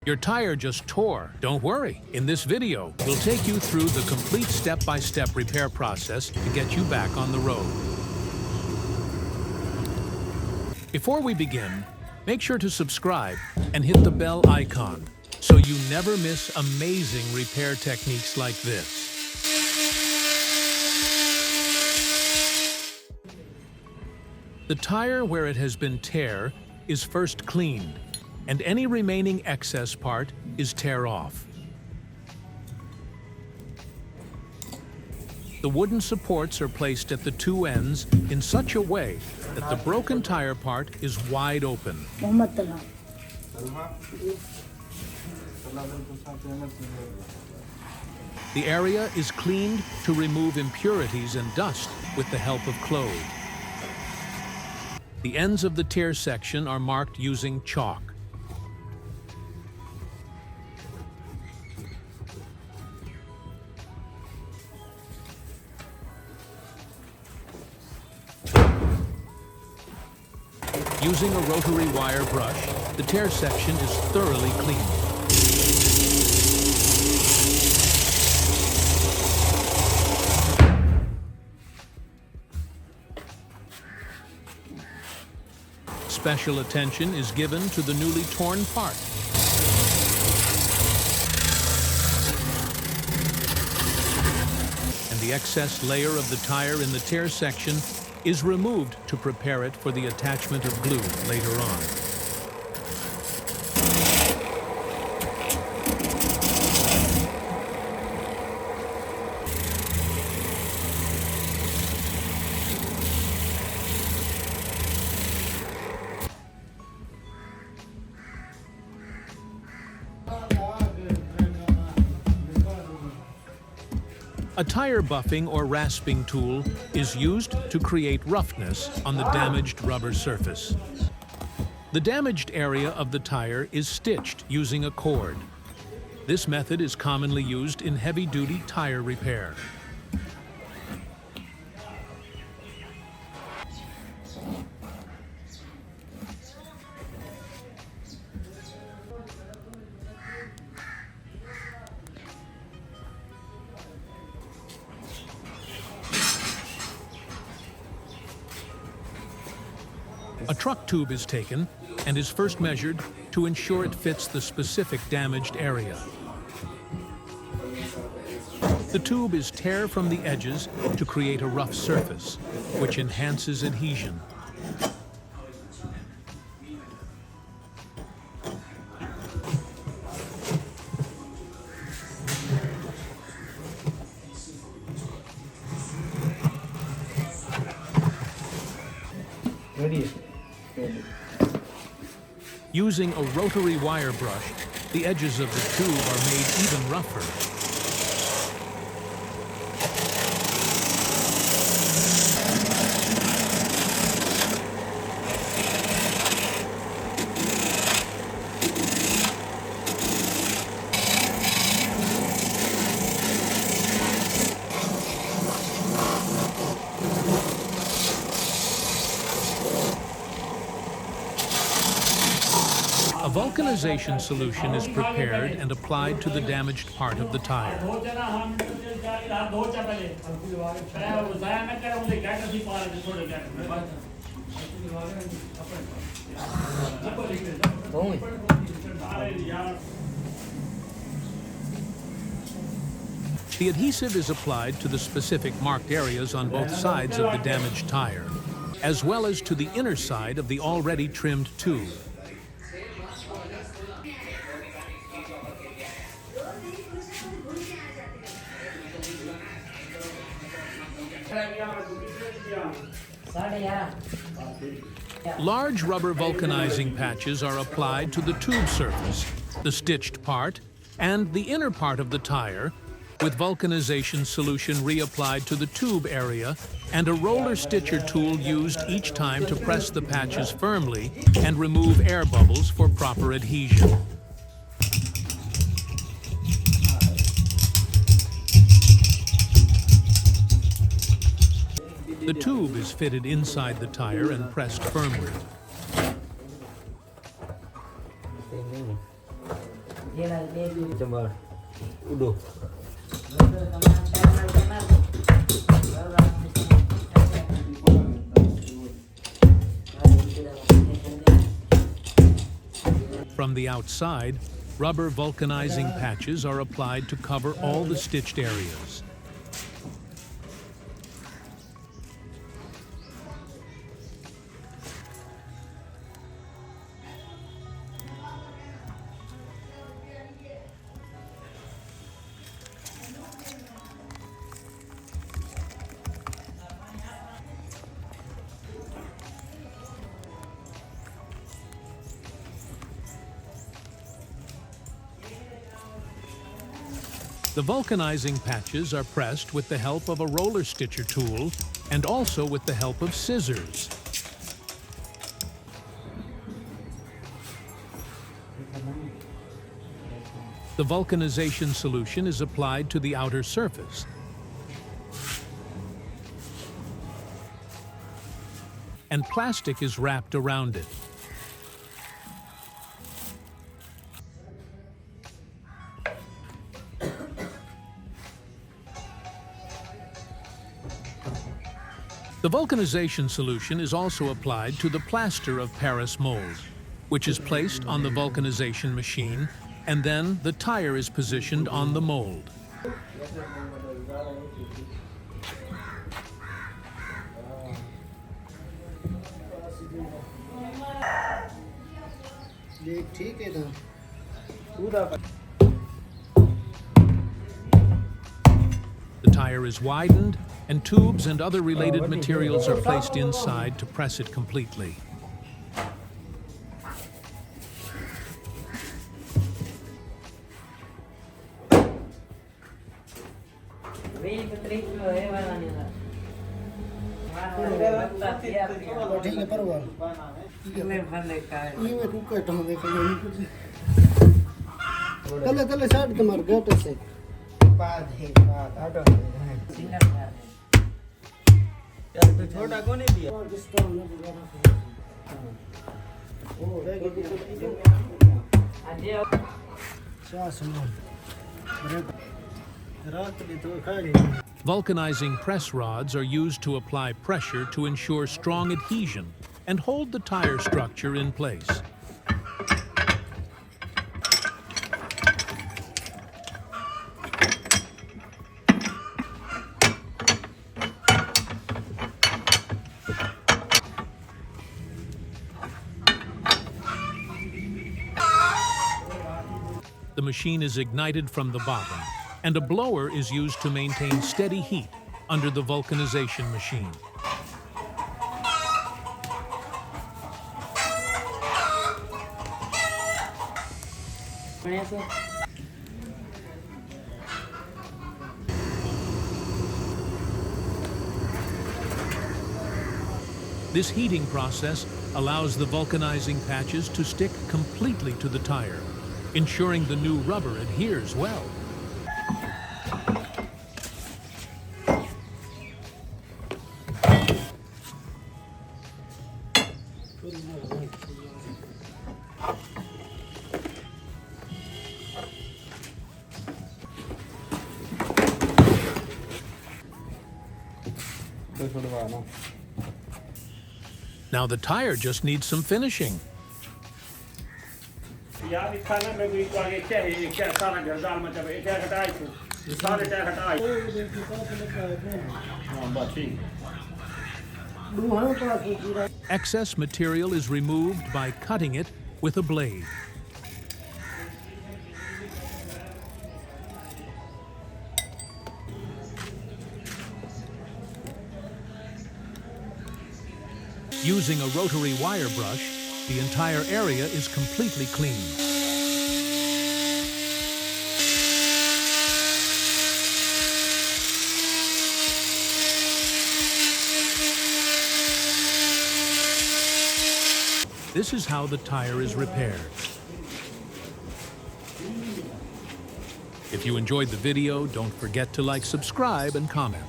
Your tire just tore. Don't worry. In this video, we'll take you through the complete step-by-step repair process to get you back on the road. Before we begin, make sure to subscribe and hit the bell icon so you never miss amazing repair techniques like this. The tire where it has been tear is first cleaned, and any remaining excess part is tear off. The wooden supports are placed at the two ends in such a way that the broken tire part is wide open. The area is cleaned to remove impurities and dust with the help of clothes. The ends of the tear section are marked using chalk. Using a rotary wire brush, the tear section is thoroughly cleaned. Special attention is given to the newly torn part. And the excess layer of the tire in the tear section is removed to prepare it for the attachment of glue later on. A tire buffing or rasping tool is used to create roughness on the damaged rubber surface. The damaged area of the tire is stitched using a cord. This method is commonly used in heavy-duty tire repair. A truck tube is taken and is first measured to ensure it fits the specific damaged area. The tube is tear from the edges to create a rough surface, which enhances adhesion. Using a rotary wire brush, the edges of the tube are made even rougher. A vulcanization solution is prepared and applied to the damaged part of the tire. The adhesive is applied to the specific marked areas on both sides of the damaged tire, as well as to the inner side of the already trimmed tube. Large rubber vulcanizing patches are applied to the tube surface, the stitched part, and the inner part of the tire, with vulcanization solution reapplied to the tube area and a roller stitcher tool used each time to press the patches firmly and remove air bubbles for proper adhesion. The tube is fitted inside the tire and pressed firmly. Coba. Udah. From the outside, rubber vulcanizing patches are applied to cover all the stitched areas. The vulcanizing patches are pressed with the help of a roller stitcher tool and also with the help of scissors. The vulcanization solution is applied to the outer surface. And plastic is wrapped around it. The vulcanization solution is also applied to the plaster of Paris mold, which is placed on the vulcanization machine, and then the tire is positioned on the mold. The tire is widened, and tubes and other related materials are placed inside to press it completely. Vulcanizing press rods are used to apply pressure to ensure strong adhesion and hold the tire structure in place. The machine is ignited from the bottom, and a blower is used to maintain steady heat under the vulcanization machine. This heating process allows the vulcanizing patches to stick completely to the tire, ensuring the new rubber adheres well. Now the tire just needs some finishing. Excess material is removed by cutting it with a blade. Using a rotary wire brush, the entire area is completely cleaned. This is how the tire is repaired. If you enjoyed the video, don't forget to like, subscribe, and comment.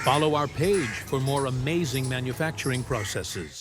Follow our page for more amazing manufacturing processes.